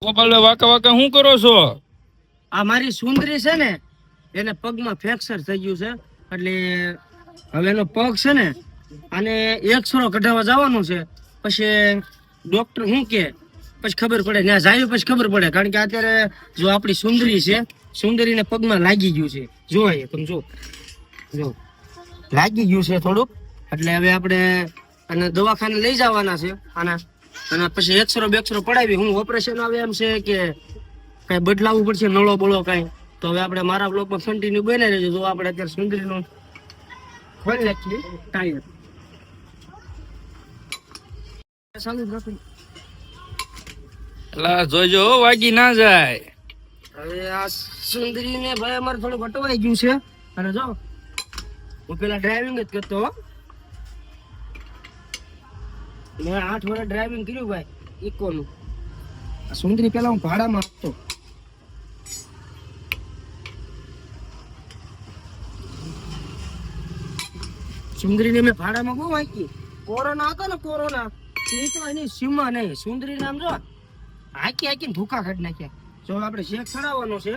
ગોપાલ વાકા વાકા શું કરો છો? આ મારી સુંદરી છે ને એને પગમાં ફ્રેક્ચર થઈ ગયું છે એટલે હવે એનો પગ છે ને આને એક્સરો કઢાવવા જવાનું છે. પછી ડોક્ટર શું કે પછી ખબર પડે, ત્યાં જાય પછી ખબર પડે. કારણ કે અત્યારે જો આપણી સુંદરી છે, સુંદરીને પગમાં લાગી ગયું છે. જોવાય તમે જો લાગી ગયું છે થોડુંક. એટલે હવે આપણે અને દવાખાને લઈ જવાના છે આના, અને પછી એક્સરો બેક્સરો પડાવી. હું ઓપરેશન આવે એમ છે કે કઈ બદલાવવું પડશે નળો બળો કઈ. તો હવે આપણે મારા બ્લોગમાં કન્ટિન્યુ બને રહેજો. જો આપણે અત્યારે સુંદરીનો ખોલી નાખીએ ટાયર ચાલુ જ રાખું. એલા જોજો વાગી ના જાય. હવે આ સુંદરીને ભાઈ અમારે થોડું વટવાઈ ગયું છે. અને જો હું પેલા ડ્રાઇવિંગ જ કરતો, મેં 8 વર્ષ ડ્રાઇવિંગ કર્યું ભાઈ ઇકોનું. આ સુંદરી પેલા હું ભાડામાં આપતો. સુંદરીને મેં ભાડામાં બહુ વાંચી. કોરોના હતો ને, કોરોના એ તો એની સીમા નહીં. સુંદરી નામ જો હાકી હાકીને ભૂખા કાઢી નાખ્યા. જો આપણે શેક ચડાવવાનો છે.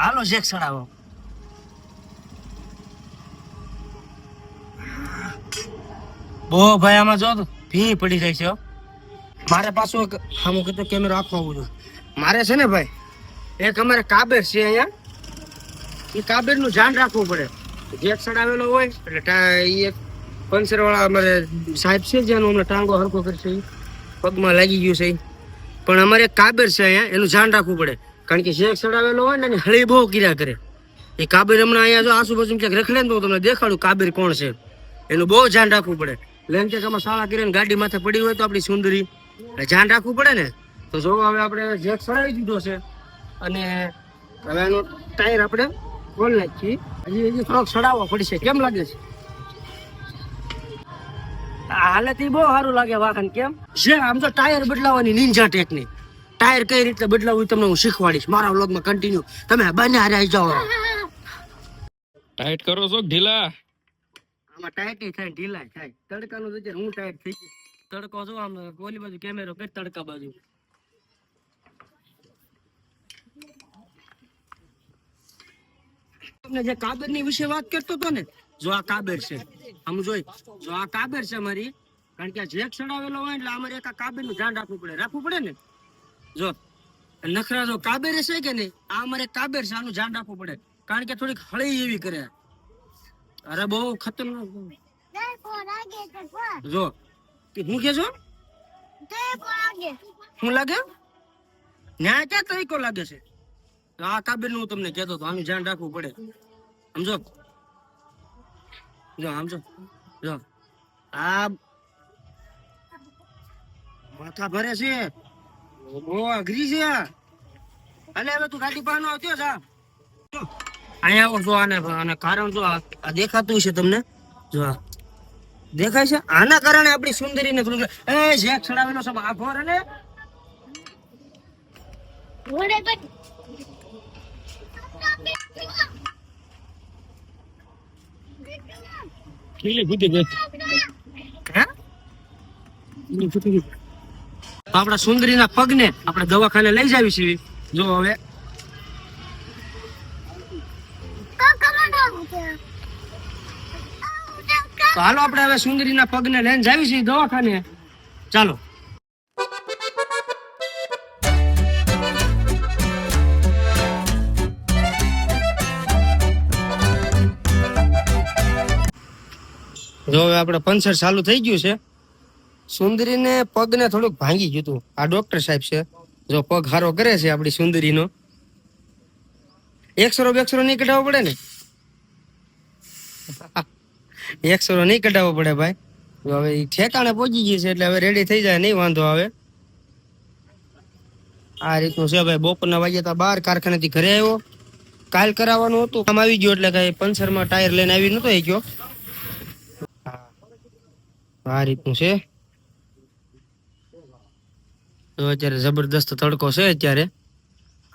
હાલો શેક ચડાવો. બહુ ભાઈ આમાં જો તો ભી પડી જાય છે. મારે પાછું એક આમ કીધું કેમેરો આખો આવું જોઈએ. મારે છે ને ભાઈ એક અમારે કાબેર છે અહીંયા, એ કાબેર નું ધ્યાન રાખવું પડે. જેક ચડાવેલો હોય એટલે એ એક પંચર વાળા અમારે સાહેબ છે જેનો અમને ટાંગો હરખો કરશે, પગમાં લાગી ગયું છે. પણ અમારે એક કાબેર છે અહીંયા, એનું ધ્યાન રાખવું પડે. કારણ કે જેક ચડાવેલો હોય ને એની હળી બહુ કિર્યા કરે. એ કાબેર હમણાં અહીંયા જો આસુબાજુ ક્યાંક રખડે ને તો હું તમને દેખાડું કાબેર કોણ છે. એનું બહુ ધ્યાન રાખવું પડે. લેન કે આમાં શાળા કરીને ગાડી માથે પડી હોય તો આપણી સુંદરી ધ્યાન રાખવું પડે ને. તો જો હવે આપણે જેક ચડાવી દીધો છે અને હવે એનો ટાયર આપણે ખોલી નાખીએ. હજી થોડોક ચડાવવો પડશે. કેમ લાગે છે? હાલત બહુ સારું લાગે વાહન. કેમ છે આમ તો ટાયર બદલાવાની નિંજા ટેકનિક. ટાયર કઈ રીતે બદલાવું તમને હું શીખવાડીશ મારા વ્લોગમાં કન્ટિન્યુ. તમે બંને હારે આવી જાઓ. ટાઈટ કરો છો ઢીલા? આમાં ટાઈટ થાય ઢીલા થાય. તડકાનું તો હું ટાઈટ થઈ ગયું. તડકો જો આમ ઓલી બાજુ કેમેરો કઈ તડકા બાજુ. તમને જે કાબર ની વિશે વાત કરતો હતો ને, જો આ કાબર છે. આમ જોઈ જો આ કાબર છે મારી. કારણ કે આ જેક ચડાવેલો હોય એટલે અમારે એક આ કાબર નું ધ્યાન રાખવું પડે ને. જો નખરા જો કાબેર છે કે નહીં, આ અમારે કાબેર છે, આનું ધ્યાન રાખવું પડે. કારણ કે થોડીક હળી એવી કરે. અરે બહુ ખતરનાક. જો હું કે છો શું લાગે? ન્યાય ક્યાં તરીકો લાગે છે? આ કાબેર નું તમને કહેતો હતો, આનું ધ્યાન રાખવું પડે. સમજો જો સમજો જો આ માથા ભરે છે, બહુ અઘરી છે. અને હવે તું ગાડી પાનો આવતો જા અહીંયા આવો. જો આને કારણ જો આ દેખાતું છે તમને, જો દેખાય છે. આના કારણે આપણી સુંદરીને થોડું જેક ચડાવેલો છે આભોર અને આપણા સુંદરીના પગને આપણે દવાખાને લઈ જાવી છીએ. જો હવે તો હાલો આપણે હવે સુંદરીના પગને લઈને જાવી છીએ દવાખાને. ચાલો. જો હવે આપણે પંચર ચાલુ થઈ ગયું છે. સુંદરીને પગને થોડુંક ભાંગી ગયું હતું. આ ડોક્ટર સાહેબ છે, જો પગ હારો કરે છે આપણી સુંદરીનો. એક્સરો બેક્સરો નહીં કઢાવવો પડે ને? એક્સરો નહીં કઢાવવો પડે ભાઈ. હવે એ ઠેકાણે પહોંચી ગઈ છે એટલે હવે રેડી થઈ જાય, નહીં વાંધો આવે. આ રીતનું છે ભાઈ. બપોરના વાગ્યા તા 12, કારખાનેથી ઘરે આવ્યો. કાલ કરાવવાનું હતું, કામ આવી ગયો એટલે કઈ પંચરમાં ટાયર લઈને આવી નતો ગયો. આ રીતનું છે. તો અત્યારે જબરદસ્ત તડકો છે અત્યારે.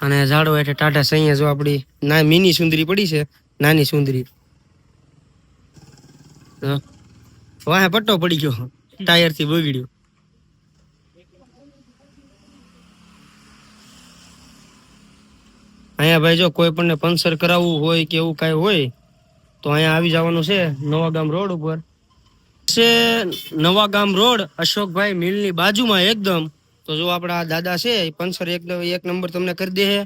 અને ઝાડો એટલે ટાટા સૈયા જો આપણી ના મિની સુંદરી પડી છે, નાની સુંદરી. વાહે પટ્ટો પડી ગયો, ટાયર થી બગડ્યો. અહીંયા ભાઈ જો કોઈ પણ પંચર કરાવવું હોય કે એવું કાંઈ હોય તો અહીંયા આવી જવાનું છે નવા ગામ રોડ ઉપર છે. નવા ગામ રોડ અશોકભાઈ મિલની બાજુમાં એકદમ. તો જો આપણા દાદા છે એ પંચર એકદમ એક નંબર તમને કરી દે છે.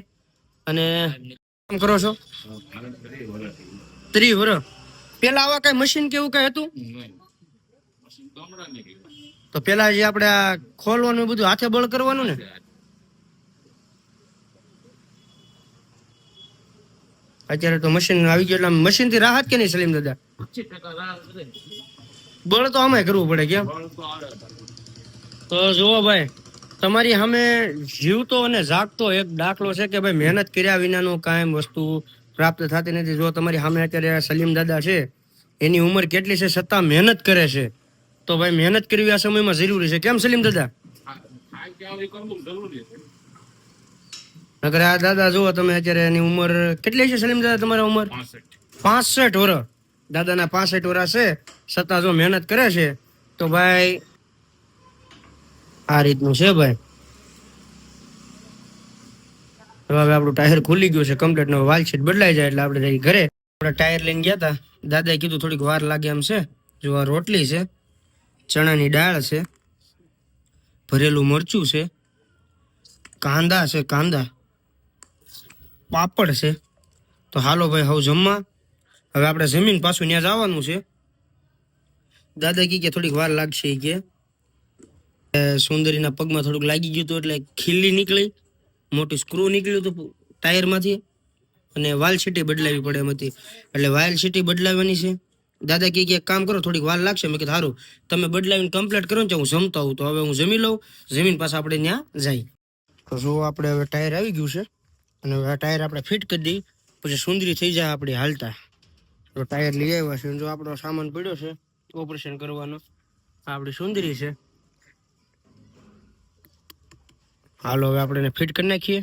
અને કામ કરો છો 30 વર્ષ પેલા આવા કઈ મશીન કે એવું કઈ હતું? તો પેલા જે આપણે આ ખોલવાનું બધું હાથે બળ કરવાનું ને. અત્યારે તો મશીન આવી ગયું એટલે મશીન થી રાહત કે નહીં સલીમ દાદા? બળ તો આમાં કરવું પડે કેમ? તો જુઓ ભાઈ, તમારી સામે જીવતો અને જાગતો એક દાખલો છે કે ભાઈ મહેનત કર્યા વિનાનું કાંઈ વસ્તુ પ્રાપ્ત થતી નથી. જો તમારી સામે અત્યારે સલીમ દાદા છે, એની ઉંમર કેટલી છે છતાં મહેનત કરે છે. તો ભાઈ મહેનત કરવી આ સમયમાં જરૂરી છે. કેમ સલીમ દાદા? નકર આ દાદા જુઓ તમે અત્યારે એની ઉંમર કેટલી છે સલીમ દાદા? તમારી ઉંમર 65 વર્ષ. દાદાના 65 વર્ષ છે છતાં જો મહેનત કરે છે. તો ભાઈ આ રીતનું છે ભાઈ. હવે આપણું ટાયર ખુલી ગયું છે કમ્પ્લીટ. નો વાલ શીટ બદલાઈ જાય એટલે આપણે જઈ ઘરે. આપણે ટાયર લઈને ગયા હતા, દાદાએ કીધું થોડીક વાર લાગે એમ છે. જો આ રોટલી છે, ચણાની દાળ છે, ભરેલું મરચું છે, કાંદા છે, પાપડ છે. તો હાલો ભાઈ હવે જમવા. હવે આપણે જમીન પાછું ત્યાં જવાનું છે. દાદા કે થોડીક વાર લાગશે કે સુંદરીના પગમાં થોડુંક લાગી ગયું હતું એટલે ખીલ્લી નીકળી, મોટી સ્ક્રૂ નીકળ્યું હતું ટાયરમાંથી અને વાલ સીટી બદલાવી પડે એમ હતી. એટલે વાલ સીટી બદલાવવાની છે. દાદા કે એક કામ કરો થોડીક વાર લાગશે. મેં કીધું સારું, તમે બદલાવીને કમ્પ્લીટ કરો ને હું જમતો આવું. તો હવે હું જમી લઉં, જમીન પાસે આપણે ત્યાં જઈ. તો જો આપણે હવે ટાયર આવી ગયું છે અને હવે આ ટાયર આપણે ફિટ કરી દઈ પછી સુંદરી થઈ જાય આપણી હાલતા. તો ટાયર લઈ આવ્યા છે. જો આપણો સામાન પડ્યો છે ઓપરેશન કરવાનો, આપણી સુંદરી છે. હાલો હવે આપણે એને ફિટ કરી નાખીએ.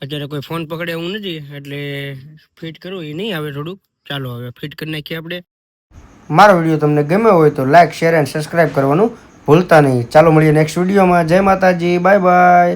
અત્યારે કોઈ ફોન પકડે એવું નથી એટલે ફિટ કરવું એ નહીં આવે થોડુંક. ચાલો હવે ફિટ કરી નાખીએ આપણે. મારો વિડીયો તમને ગમ્યો હોય તો લાઈક, શેર એન્ડ સબસ્ક્રાઈબ કરવાનું ભૂલતા નહીં. ચાલો મળીએ નેક્સ્ટ વિડીયોમાં. જય માતાજી, બાય બાય.